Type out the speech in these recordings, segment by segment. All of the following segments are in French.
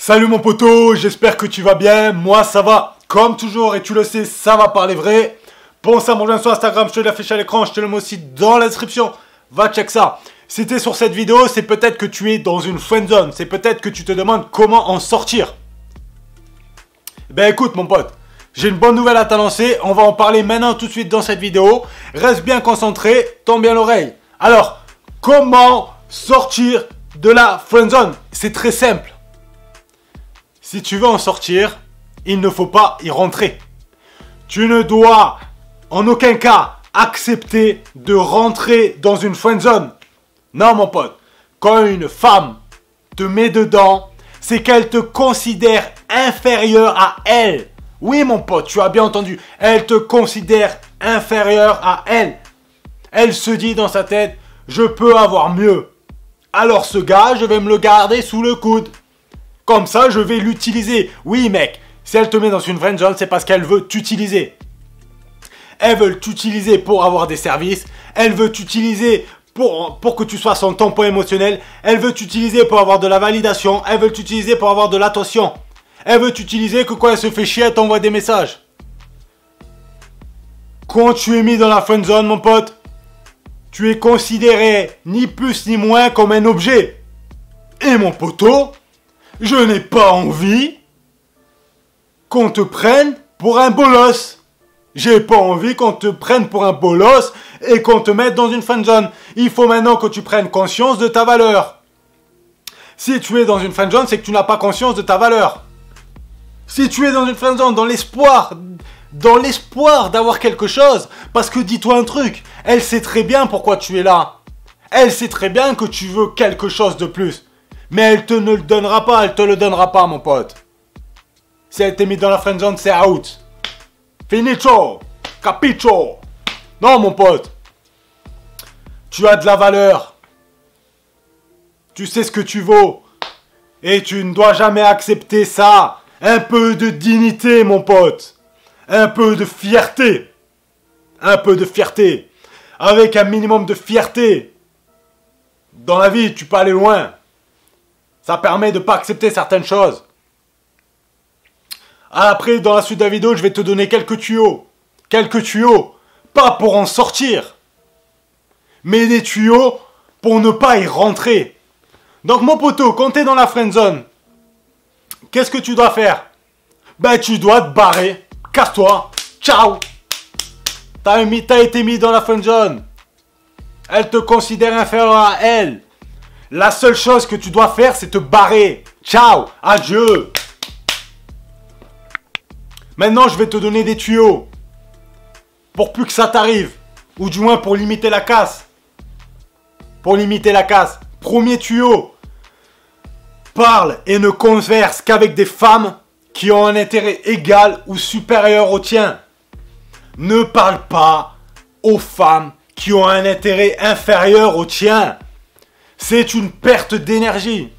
Salut mon poteau, j'espère que tu vas bien. Moi ça va comme toujours et tu le sais, ça va parler vrai. Pense à mon lien sur Instagram, je te l'affiche à l'écran, je te le mets aussi dans la description. Va check ça. Si t'es sur cette vidéo, c'est peut-être que tu es dans une friend zone. C'est peut-être que tu te demandes comment en sortir. Ben écoute mon pote, j'ai une bonne nouvelle à t'annoncer. On va en parler maintenant tout de suite dans cette vidéo. Reste bien concentré, tends bien l'oreille. Alors, comment sortir de la friend zone? C'est très simple. Si tu veux en sortir, il ne faut pas y rentrer. Tu ne dois en aucun cas accepter de rentrer dans une friend zone. Non mon pote, quand une femme te met dedans, c'est qu'elle te considère inférieur à elle. Oui mon pote, tu as bien entendu, elle te considère inférieur à elle. Elle se dit dans sa tête, je peux avoir mieux. Alors ce gars, je vais me le garder sous le coude. Comme ça, je vais l'utiliser. Oui, mec, si elle te met dans une friend zone, c'est parce qu'elle veut t'utiliser. Elle veut t'utiliser pour avoir des services. Elle veut t'utiliser pour que tu sois son tampon émotionnel. Elle veut t'utiliser pour avoir de la validation. Elle veut t'utiliser pour avoir de l'attention. Elle veut t'utiliser que quand elle se fait chier, elle t'envoie des messages. Quand tu es mis dans la friend zone, mon pote, tu es considéré ni plus ni moins comme un objet. Et mon poteau, je n'ai pas envie qu'on te prenne pour un bolos. J'ai pas envie qu'on te prenne pour un bolos et qu'on te mette dans une friend zone. Il faut maintenant que tu prennes conscience de ta valeur. Si tu es dans une friend zone, c'est que tu n'as pas conscience de ta valeur. Si tu es dans une friend zone, dans l'espoir d'avoir quelque chose, parce que dis-toi un truc, elle sait très bien pourquoi tu es là. Elle sait très bien que tu veux quelque chose de plus. Mais elle te ne le donnera pas, elle te le donnera pas, mon pote. Si elle t'est mise dans la friend zone, c'est out. Finito, capito. Non, mon pote. Tu as de la valeur. Tu sais ce que tu vaux. Et tu ne dois jamais accepter ça. Un peu de dignité, mon pote. Un peu de fierté. Un peu de fierté. Avec un minimum de fierté. Dans la vie, tu peux aller loin. Ça permet de ne pas accepter certaines choses. Après, dans la suite de la vidéo, je vais te donner quelques tuyaux. Quelques tuyaux. Pas pour en sortir. Mais des tuyaux pour ne pas y rentrer. Donc mon poteau, quand tu es dans la friend zone, qu'est-ce que tu dois faire? Ben tu dois te barrer. Casse-toi. Ciao. T'as été mis dans la friend zone. Elle te considère inférieur à elle. La seule chose que tu dois faire, c'est te barrer. Ciao, adieu. Maintenant, je vais te donner des tuyaux. Pour plus que ça t'arrive. Ou du moins pour limiter la casse. Pour limiter la casse. Premier tuyau. Parle et ne converse qu'avec des femmes qui ont un intérêt égal ou supérieur au tien. Ne parle pas aux femmes qui ont un intérêt inférieur au tien. C'est une perte d'énergie.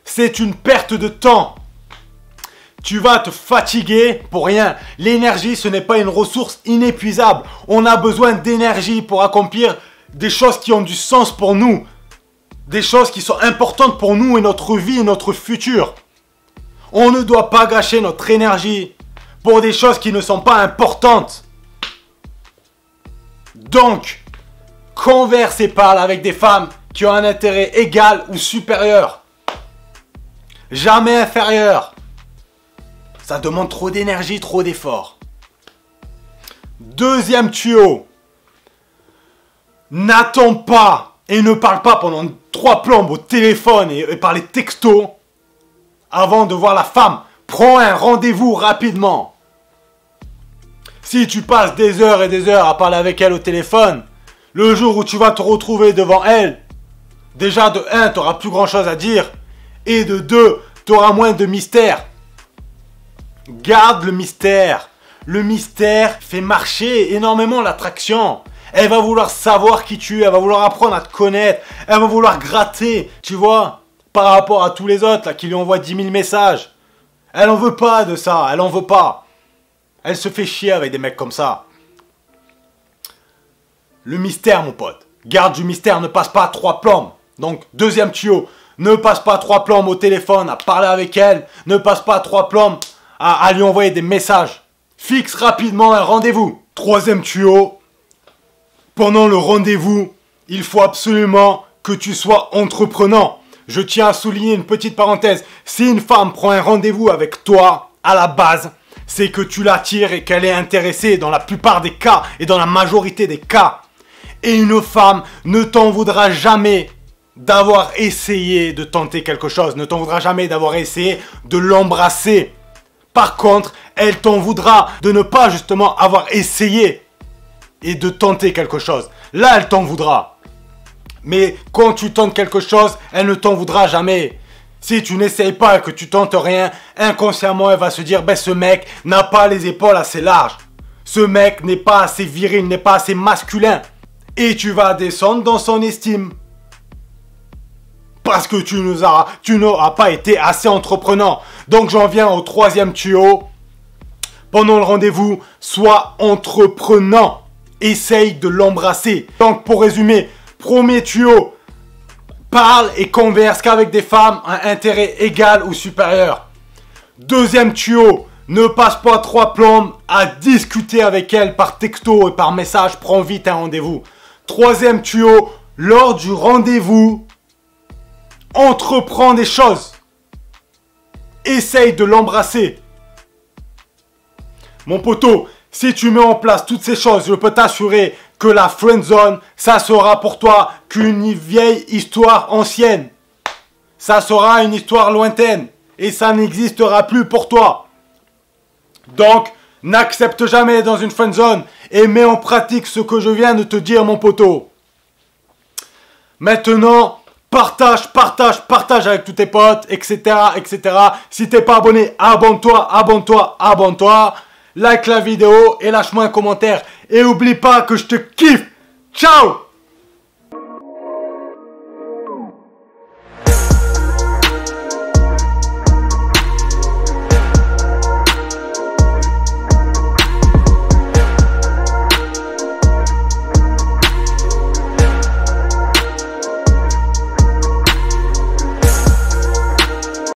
C'est une perte de temps. Tu vas te fatiguer pour rien. L'énergie, ce n'est pas une ressource inépuisable. On a besoin d'énergie pour accomplir des choses qui ont du sens pour nous. Des choses qui sont importantes pour nous et notre vie et notre futur. On ne doit pas gâcher notre énergie pour des choses qui ne sont pas importantes. Donc, converse et parle avec des femmes qui ont un intérêt égal ou supérieur. Jamais inférieur. Ça demande trop d'énergie, trop d'efforts. Deuxième tuyau. N'attends pas et ne parle pas pendant 3 plombes au téléphone et par les textos avant de voir la femme. Prends un rendez-vous rapidement. Si tu passes des heures et des heures à parler avec elle au téléphone, le jour où tu vas te retrouver devant elle, déjà de 1, tu n'auras plus grand chose à dire. Et de 2, tu auras moins de mystère. Garde le mystère. Le mystère fait marcher énormément l'attraction. Elle va vouloir savoir qui tu es. Elle va vouloir apprendre à te connaître. Elle va vouloir gratter, tu vois, par rapport à tous les autres là, qui lui envoient 10 000 messages. Elle en veut pas de ça. Elle en veut pas. Elle se fait chier avec des mecs comme ça. Le mystère, mon pote. Garde du mystère. Ne passe pas à 3 plombes. Donc, deuxième tuyau. Ne passe pas 3 plombes au téléphone à parler avec elle. Ne passe pas 3 plombes à lui envoyer des messages. Fixe rapidement un rendez-vous. Troisième tuyau. Pendant le rendez-vous, il faut absolument que tu sois entreprenant. Je tiens à souligner une petite parenthèse. Si une femme prend un rendez-vous avec toi, à la base, c'est que tu l'attires et qu'elle est intéressée dans la plupart des cas et dans la majorité des cas. Et une femme ne t'en voudra jamais d'avoir essayé de tenter quelque chose. Ne t'en voudra jamais d'avoir essayé de l'embrasser. Par contre, elle t'en voudra de ne pas justement avoir essayé et de tenter quelque chose. Là, elle t'en voudra. Mais quand tu tentes quelque chose, elle ne t'en voudra jamais. Si tu n'essayes pas et que tu tentes rien, inconsciemment, elle va se dire, ben ce mec n'a pas les épaules assez larges. Ce mec n'est pas assez viril, n'est pas assez masculin. Et tu vas descendre dans son estime. Parce que tu n'auras pas été assez entreprenant. Donc j'en viens au troisième tuyau. Pendant le rendez-vous, sois entreprenant. Essaye de l'embrasser. Donc pour résumer, premier tuyau, parle et converse qu'avec des femmes à intérêt égal ou supérieur. Deuxième tuyau, ne passe pas 3 plombes à discuter avec elles par texto et par message. Prends vite un rendez-vous. Troisième tuyau, lors du rendez-vous, entreprends des choses. Essaye de l'embrasser. Mon poteau, si tu mets en place toutes ces choses, je peux t'assurer que la friendzone, ça sera pour toi qu'une vieille histoire ancienne. Ça sera une histoire lointaine. Et ça n'existera plus pour toi. Donc, n'accepte jamais dans une friendzone et mets en pratique ce que je viens de te dire, mon poteau. Maintenant, partage avec tous tes potes, etc., etc. Si t'es pas abonné, abonne-toi. Like la vidéo et lâche-moi un commentaire. Et oublie pas que je te kiffe. Ciao!